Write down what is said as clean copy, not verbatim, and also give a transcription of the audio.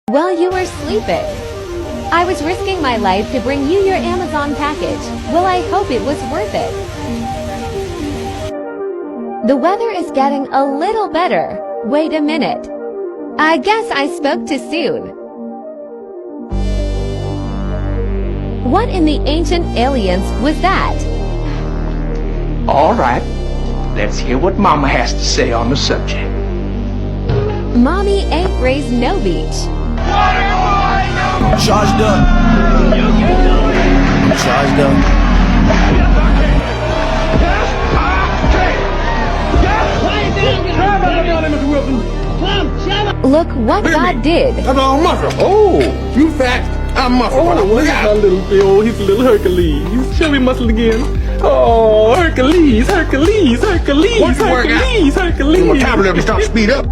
While you were sleeping, I was risking my life to bring you your Amazon package. Well, I hope it was worth it. The weather is getting a little better. Wait a minute. I guess I spoke too soon. What in the ancient aliens was that? All right, let's hear what Mama has to say on the subject. Mommy ain't raised no beach. Charged up. Charged up. Look what God did. That's all muscle. Oh, you fat. I'm muscle. Oh, look at my little Bill. He's a little Hercules. Show me muscle again. Oh, Hercules, Hercules, Hercules, Once you work out, Hercules, Hercules. your vocabulary start to speed up.